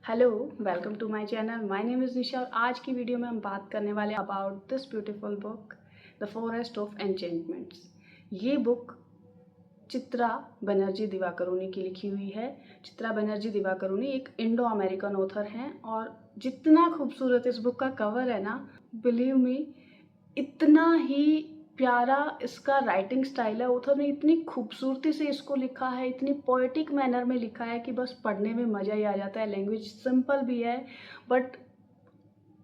Hello, welcome to my channel. My name is Nisha और आज की वीडियो में हम बात करने वाले about this beautiful book the forest of enchantments. ये बुक चित्रा बनर्जी दिवाकरुणी की लिखी हुई है। चित्रा बनर्जी दिवाकरुणी एक इंडो अमेरिकन ऑथर हैं और जितना खूबसूरत इस बुक का कवर है ना, बिलीव मी, इतना ही प्यारा इसका राइटिंग स्टाइल है। ऑथर ने इतनी खूबसूरती से इसको लिखा है, इतनी पोएटिक मैनर में लिखा है कि बस पढ़ने में मज़ा ही आ जाता है। लैंग्वेज सिंपल भी है but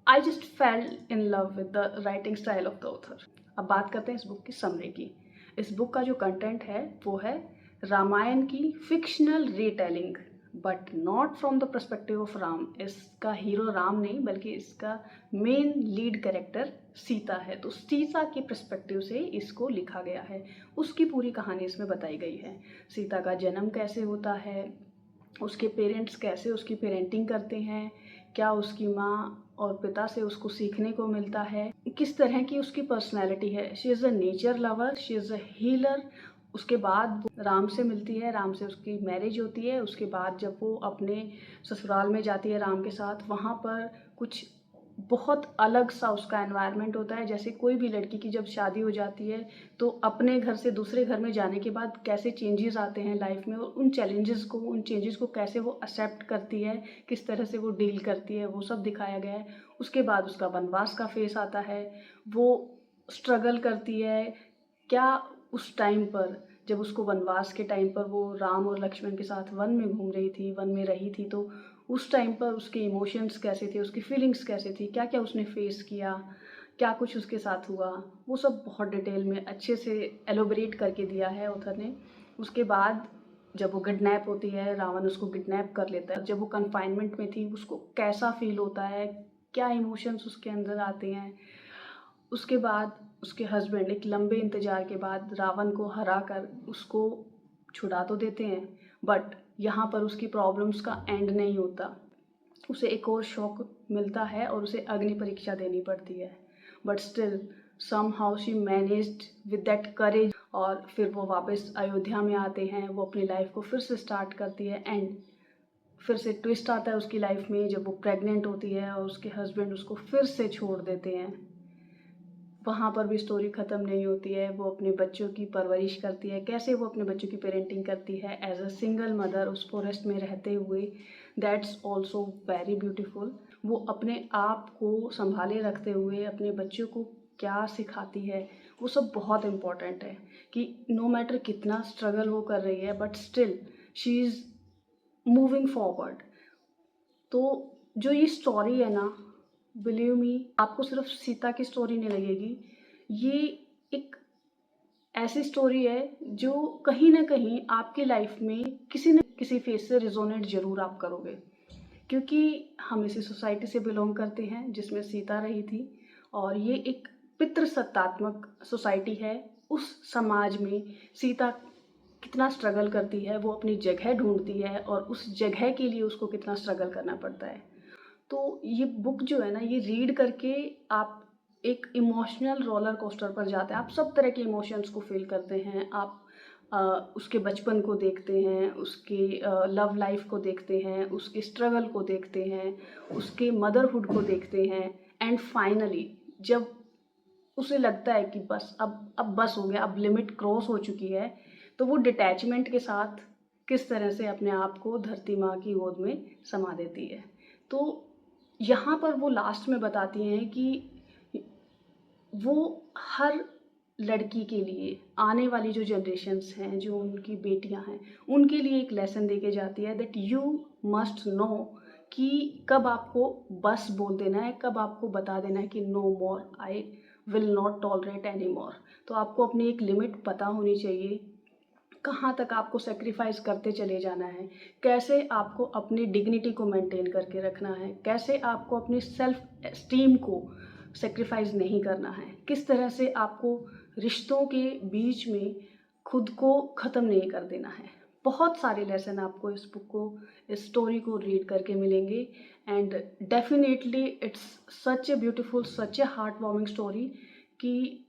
I just fail in love with the writing style of the author. अब बात करते हैं इस बुक की समरी की। इस बुक का जो कंटेंट है वो है रामायण की fictional retelling, but not from the perspective of Ram. इसका हीरो राम नहीं बल्कि इसका मेन लीड कैरेक्टर सीता है, तो सीता के पर्सपेक्टिव से इसको लिखा गया है। उसकी पूरी कहानी इसमें बताई गई है। सीता का जन्म कैसे होता है, उसके पेरेंट्स कैसे उसकी पेरेंटिंग करते हैं, क्या उसकी माँ और पिता से उसको सीखने को मिलता है, किस तरह की उसकी पर्सनैलिटी है। She is a nature lover, she is a healer. उसके बाद वो राम से मिलती है, राम से उसकी मैरिज होती है। उसके बाद जब वो अपने ससुराल में जाती है राम के साथ, वहाँ पर कुछ बहुत अलग सा उसका एनवायरनमेंट होता है। जैसे कोई भी लड़की की जब शादी हो जाती है तो अपने घर से दूसरे घर में जाने के बाद कैसे चेंजेस आते हैं लाइफ में, और उन चेंजेस को कैसे वो एक्सेप्ट करती है, किस तरह से वो डील करती है, वो सब दिखाया गया है। उसके बाद उसका वनवास का फेस आता है, वो स्ट्रगल करती है। क्या उस टाइम पर, जब उसको वनवास के टाइम पर वो राम और लक्ष्मण के साथ वन में घूम रही थी, वन में रही थी, तो उस टाइम पर उसके इमोशंस कैसे थे, उसकी फीलिंग्स कैसे थी, क्या क्या उसने फेस किया, क्या कुछ उसके साथ हुआ, वो सब बहुत डिटेल में अच्छे से एलोबरेट करके दिया है ऑथर ने। उसके बाद जब वो किडनैप होती है, रावण उसको किडनैप कर लेता है, जब वो कन्फाइनमेंट में थी उसको कैसा फील होता है, क्या इमोशंस उसके अंदर आते हैं। उसके बाद उसके हस्बैंड एक लंबे इंतज़ार के बाद रावण को हरा कर उसको छुड़ा तो देते हैं, बट यहाँ पर उसकी प्रॉब्लम्स का एंड नहीं होता। उसे एक और शौक मिलता है और उसे अग्नि परीक्षा देनी पड़ती है, but still somehow she managed with that courage. और फिर वो वापस अयोध्या में आते हैं, वो अपनी लाइफ को फिर से स्टार्ट करती है। एंड फिर से ट्विस्ट आता है उसकी लाइफ में जब वो प्रेग्नेंट होती है और उसके हस्बैंड उसको फिर से छोड़ देते हैं। वहाँ पर भी स्टोरी ख़त्म नहीं होती है। वो अपने बच्चों की परवरिश करती है, कैसे वो अपने बच्चों की पेरेंटिंग करती है एज अ सिंगल मदर उस फॉरेस्ट में रहते हुए। That's also very beautiful. वो अपने आप को संभाले रखते हुए अपने बच्चों को क्या सिखाती है, वो सब बहुत इम्पोर्टेंट है कि नो मैटर कितना स्ट्रगल वो कर रही है but still she is moving forward. तो जो ये स्टोरी है ना, बिलीव मी, आपको सिर्फ सीता की स्टोरी नहीं लगेगी। ये एक ऐसी स्टोरी है जो कहीं ना कहीं आपकी लाइफ में किसी न किसी फेस से रिजोनेट जरूर आप करोगे, क्योंकि हम इसी सोसाइटी से बिलोंग करते हैं जिसमें सीता रही थी। और ये एक पितृसत्तात्मक सोसाइटी है। उस समाज में सीता कितना स्ट्रगल करती है, वो अपनी जगह ढूंढती है और उस जगह के लिए उसको कितना स्ट्रगल करना पड़ता है। तो ये बुक जो है ना, ये रीड करके आप एक इमोशनल रोलर कोस्टर पर जाते हैं। आप सब तरह के इमोशंस को फील करते हैं। आप उसके बचपन को देखते हैं, उसके लव लाइफ को देखते हैं, उसके स्ट्रगल को देखते हैं, उसके मदरहुड को देखते हैं। एंड फाइनली जब उसे लगता है कि बस अब बस हो गया, अब लिमिट क्रॉस हो चुकी है, तो वो डिटैचमेंट के साथ किस तरह से अपने आप को धरती माँ की गोद में समा देती है। तो यहाँ पर वो लास्ट में बताती हैं कि वो हर लड़की के लिए, आने वाली जो जनरेशन्स हैं, जो उनकी बेटियां हैं, उनके लिए एक लेसन दे के जाती है दैट यू मस्ट नो कि कब आपको बस बोल देना है, कब आपको बता देना है कि no more, I will not tolerate any more. तो आपको अपनी एक लिमिट पता होनी चाहिए, कहाँ तक आपको सेक्रीफाइस करते चले जाना है, कैसे आपको अपनी डिग्निटी को मेंटेन करके रखना है, कैसे आपको अपनी सेल्फ एस्टीम को सेक्रीफाइस नहीं करना है, किस तरह से आपको रिश्तों के बीच में खुद को ख़त्म नहीं कर देना है। बहुत सारे लेसन आपको इस बुक को, इस स्टोरी को रीड करके मिलेंगे। And definitely it's such a beautiful, such A heart warming story कि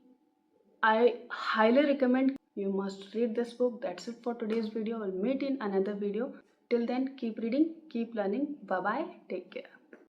I highly recommend you must read this book. That's it for today's video. We'll meet in another video. Till then, keep reading, keep learning. Bye bye. Take care.